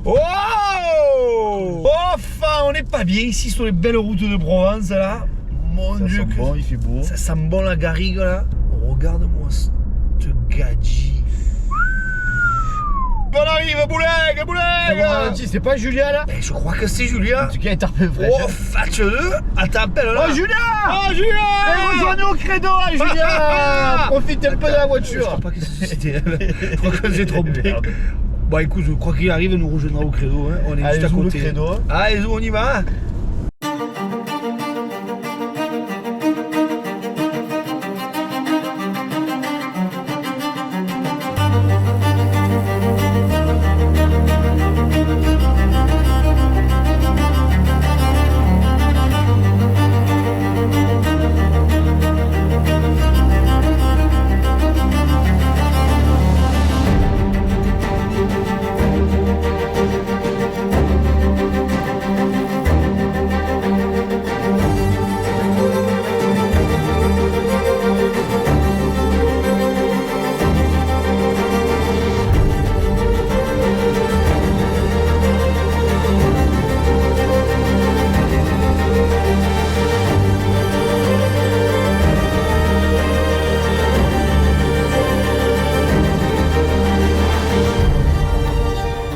Oh! Enfin, on n'est pas bien ici sur les belles routes de Provence là. Mon Dieu, sent bon, il fait beau. ça sent bon la garrigue là. Regarde-moi ce gadget. On arrive, Bouleg! C'est pas Julia là? Ben, je crois que c'est Julia. En tout cas, il est un peu fraîche. Oh, fâche-le! Attends, appelle là. Oh Julia! Oh, Julia! Rejoins-nous au credo, hein, Julia! Profite un peu de la Je voiture. crois pas que c'était elle. Je crois que j'ai trompé. Bon, écoute, je crois qu'il arrive, il nous rejoindra au credo. Hein. On est Allez, juste à zou, le côté. credo. Allez, zou, on y va.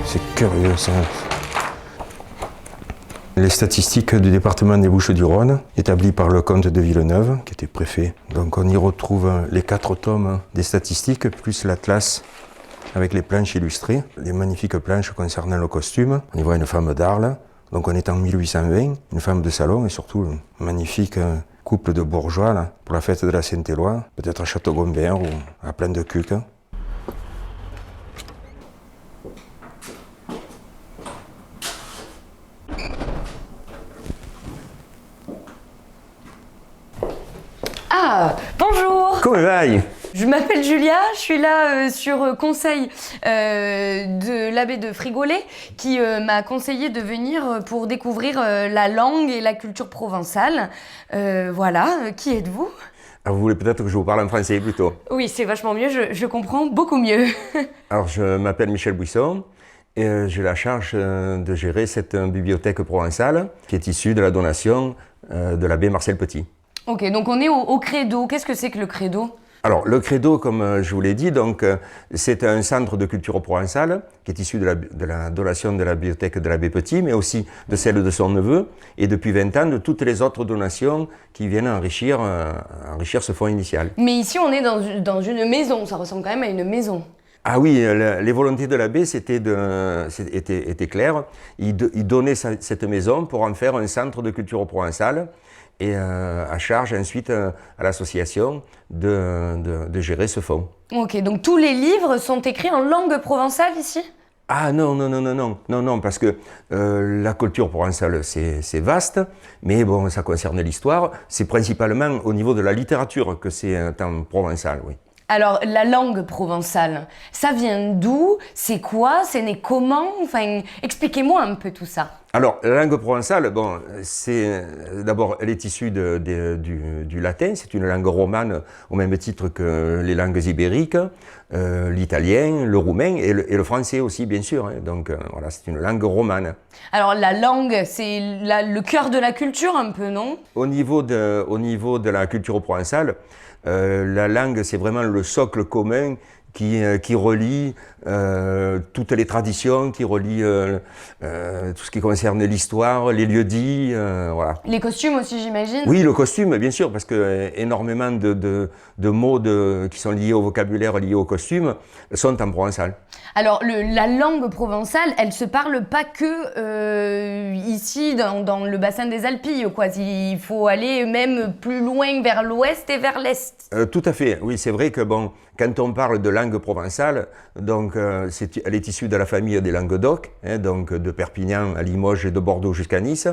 C'est curieux ça. Les statistiques du département des Bouches-du-Rhône, établies par le comte de Villeneuve, qui était préfet. Donc on y retrouve les 4 tomes des statistiques, plus l'atlas avec les planches illustrées, les magnifiques planches concernant le costume. On y voit une femme d'Arles, donc on est en 1820, une femme de salon et surtout un magnifique couple de bourgeois là, pour la fête de la Saint-Éloi, peut-être à Château-Gonbert ou à Plein-de-Cuques. Ah, bonjour. Come vai? Je m'appelle Julia, je suis là sur conseil de l'abbé de Frigolet qui m'a conseillé de venir pour découvrir la langue et la culture provençale. Voilà, qui êtes-vous? Ah, vous voulez peut-être que je vous parle en français plutôt? Oui, c'est vachement mieux, je comprends beaucoup mieux. Alors, je m'appelle Michel Buisson et j'ai la charge de gérer cette bibliothèque provençale qui est issue de la donation de l'abbé Marcel Petit. Ok, donc on est au Credo. Qu'est-ce que c'est que le Credo? Alors, le Credo, comme je vous l'ai dit, donc, c'est un centre de culture provençale qui est issu de la donation de la bibliothèque de l'abbé Petit, mais aussi de celle de son neveu, et depuis 20 ans, de toutes les autres donations qui viennent enrichir ce fonds initial. Mais ici, on est dans une maison, ça ressemble quand même à une maison. Ah oui, les volontés de l'abbé étaient claires. Il donnait cette maison pour en faire un centre de culture provençale et à charge ensuite à l'association de gérer ce fonds. Ok, donc tous les livres sont écrits en langue provençale ici? Ah non, parce que la culture provençale c'est vaste, mais bon, ça concerne l'histoire. C'est principalement au niveau de la littérature que c'est en provençal, oui. Alors, la langue provençale, ça vient d'où? C'est quoi? C'est né comment? Enfin, expliquez-moi un peu tout ça. Alors, la langue provençale, bon, d'abord, elle est issue du latin, c'est une langue romane au même titre que les langues ibériques, l'italien, le roumain et le français aussi, bien sûr. Hein. Donc, voilà, c'est une langue romane. Alors, la langue, c'est le cœur de la culture un peu, non? Au niveau de la culture provençale, la langue, c'est vraiment le socle commun qui relie toutes les traditions, qui relie tout ce qui concerne l'histoire, les lieux-dits, voilà. Les costumes aussi, j'imagine? Oui, le costume, bien sûr, parce que énormément de mots qui sont liés au vocabulaire, liés au costume, sont en provençal. Alors, la langue provençale, elle se parle pas que ici, dans le bassin des Alpilles, quoi. Il faut aller même plus loin vers l'ouest et vers l'est. Tout à fait, oui, c'est vrai que bon, quand on parle de langue provençale, donc elle est issue de la famille des Languedoc, hein, donc de Perpignan à Limoges et de Bordeaux jusqu'à Nice,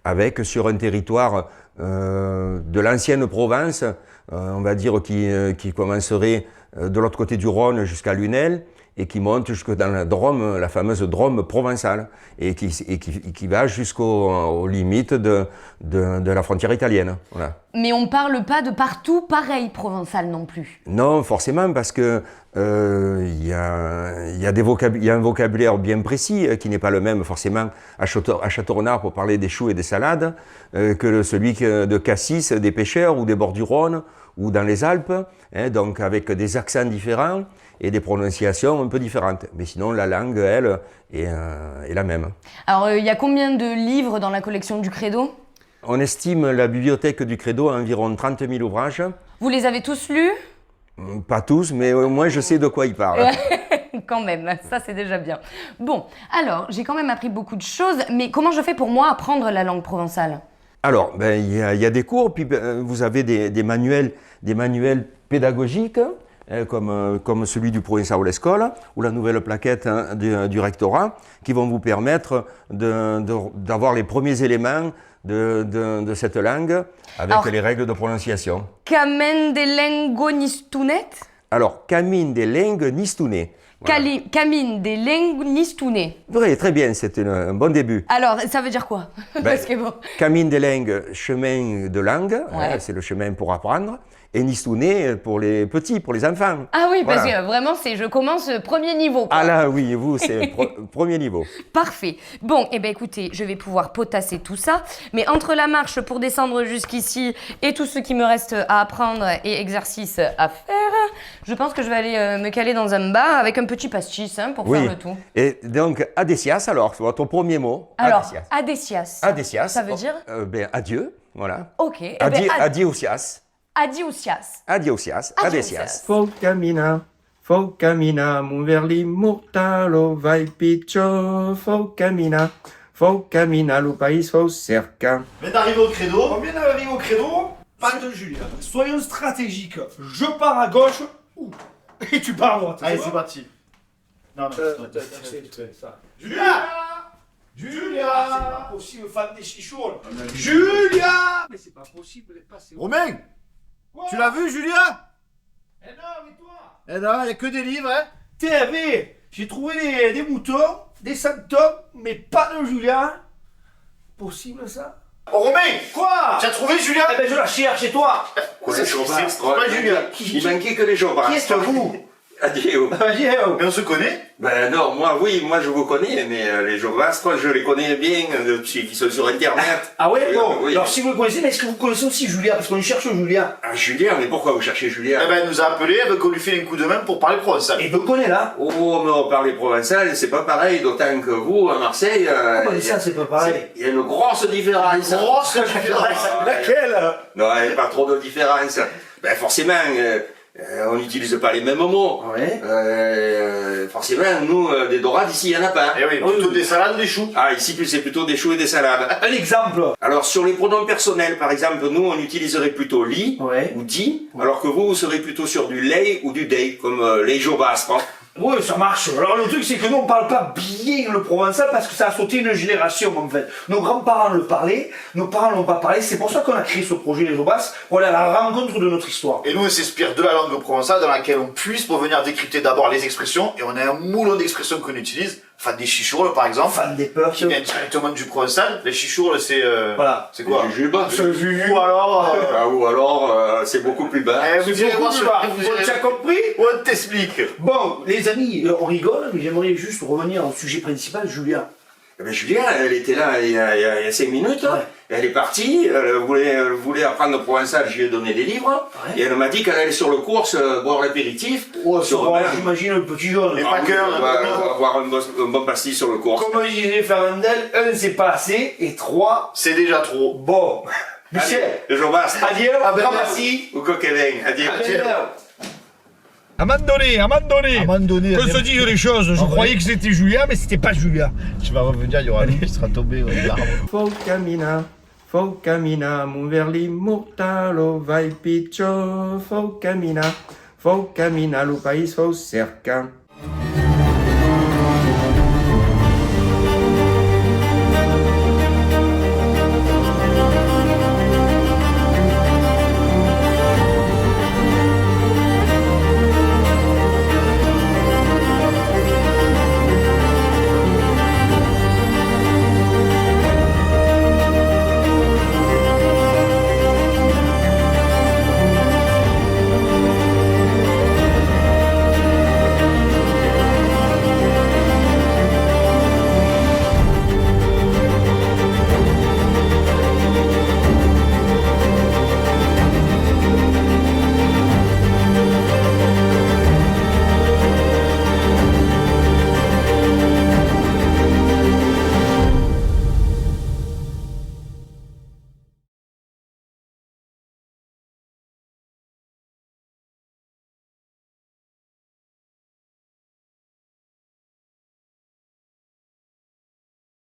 avec sur un territoire de l'ancienne Provence, on va dire qui commencerait de l'autre côté du Rhône jusqu'à Lunel, et qui monte jusque dans la Drôme, la fameuse Drôme provençale, et qui va jusqu'aux limites de la frontière italienne. Voilà. Mais on parle pas de partout pareil provençal non plus. Non, forcément, parce que il y a un vocabulaire bien précis qui n'est pas le même forcément à Châteaurenard pour parler des choux et des salades que celui de Cassis, des pêcheurs ou des bords du Rhône ou dans les Alpes, hein, donc avec des accents différents et des prononciations un peu différentes. Mais sinon, la langue, elle, est la même. Alors, il y a combien de livres dans la collection du Credo? On estime la bibliothèque du Credo à environ 30 000 ouvrages. Vous les avez tous lus? Pas tous, mais au moins je sais de quoi il parle. Quand même, ça c'est déjà bien. Bon, alors, j'ai quand même appris beaucoup de choses, mais comment je fais pour moi apprendre la langue provençale? Alors, ben, il y a des cours, puis vous avez des manuels pédagogiques, hein, comme celui du Provençal à l'école, ou la nouvelle plaquette hein, du rectorat, qui vont vous permettre d'avoir les premiers éléments de cette langue avec Alors, les règles de prononciation. Camen de lengo nistunet? Alors, Camine des langues nistouné. Voilà. Camine de lengo nistunet. Vrai, très bien, c'était un bon début. Alors, ça veut dire quoi? Parce que bon. Camine des langues, chemin de langue, Ouais. hein, c'est le chemin pour apprendre. Et nistouné pour les petits, pour les enfants. Ah oui, parce Voilà. que vraiment, je commence premier niveau, quoi. Ah là, oui, vous, c'est premier niveau. Parfait. Bon, eh ben écoutez, je vais pouvoir potasser tout ça, mais entre la marche pour descendre jusqu'ici et tout ce qui me reste à apprendre et exercice à faire, je pense que je vais aller me caler dans un bar avec un petit pastis hein, pour Oui. faire le tout. Et donc, adesias, alors, c'est votre premier mot. Alors, Adesias. adesias. Adesias. Ça veut dire Ben, adieu, voilà. Ok. Eh ben, Adiosias. adiousias. Adiosias. Adesias. Faut camina, mon verli mortalo, vai piccio, faut camina, lo país, faut cerca. Mais d'arriver au credo. On vient d'arriver au Credo, pas de Julien. Soyons stratégiques. Je pars à gauche et tu pars à droite. Allez, Ça c'est va parti. Non, c'est ça. Julia Julia, c'est pas possible, fan des chichons. Julia, mais c'est pas possible, elle est passée. Romain, Quoi tu l'as vu, Julia? Eh non, mais toi. Eh non, il n'y a que des livres, hein. TV, j'ai trouvé des moutons, des symptômes, mais pas de Julien. Possible ça? Oh, Romain, Quoi? tu as trouvé Julia? Eh ben je la cherche chez toi. C'est pas Julia. Il manquait que les jours. Qui est-ce que vous? Adieu. Vas-y, Mais on se connaît? Ben non, moi je vous connais, mais les Jovastres, je les connais bien depuis qu'ils sont sur Internet. Ah ouais, Oui, bon. oui. Alors si vous le connaissez, mais est-ce que vous connaissez aussi Julien? Parce qu'on cherche Julien. Ah, Julien, mais pourquoi vous cherchez Julien? Eh ben, elle nous a appelé, elle veut qu'on lui file un coup de main pour parler provençal. Et vous le connaissez là? Oh, mais on parle provençal, c'est pas pareil, d'autant que vous, à Marseille... mais ça, c'est pas pareil. Il y a une grosse différence. Grosse différence. Laquelle? Non, il n'y a pas trop de différence. Ben forcément, on n'utilise pas les mêmes mots. Ouais. Forcément, nous, des dorades, ici, il n'y en a pas. Eh oui, plutôt des salades ou des choux. Ah, ici, c'est plutôt des choux et des salades. Un exemple. Alors, sur les pronoms personnels, par exemple, nous, on utiliserait plutôt li Ouais. ou di, alors que vous serez plutôt sur du lei ou du dei, comme les Jovastres. Ouais, ça marche. Alors le truc, c'est que nous, on parle pas bien le provençal parce que ça a sauté une génération, en fait. Nos grands-parents le parlaient, nos parents l'ont pas parlé. C'est pour ça qu'on a créé ce projet Les Jobas, pour aller à la rencontre de notre histoire. Et nous, on s'inspire de la langue provençale dans laquelle on puisse pour venir décrypter d'abord les expressions. Et on a un moulon d'expressions qu'on utilise. Enfin, des chichourles, par exemple. Fan des peurs. Qui viennent directement du provençal. Les chichourles, c'est... Voilà. C'est quoi? Jujubes. Ou alors... Ah, ou alors, c'est beaucoup plus bas. vous irez voir sur... vous irez- Tu as compris? On t'explique. Bon, les amis, on rigole, mais j'aimerais juste revenir au sujet principal, Julien. Eh ben, Julien, elle était là il y a 5 minutes. Ouais. Elle est partie, elle voulait apprendre le provençal, je lui ai donné des livres. Ouais. Et elle m'a dit qu'elle allait sur le course boire l'apéritif. Ouais, sur ça va, Romain. j'imagine le petit jaune. Et pas que, On va avoir un bon pastis sur le course. Comme disait Fernandel, 1 c'est pas assez, et 3, C'est déjà trop. bon. Michel, Le jour basse. adieu, Ah ben, merci. Ou coquelin. Adieu. À un moment donné, Abandonné. qu'on se dise les choses, je croyais que c'était Julien, mais c'était pas Julien. Tu vas revenir, il y aura lui qui sera tombé. Ouais, l'arbre. Faut camina, mon verli mortalo, vai piccio, faut camina, lo país, faut cerca.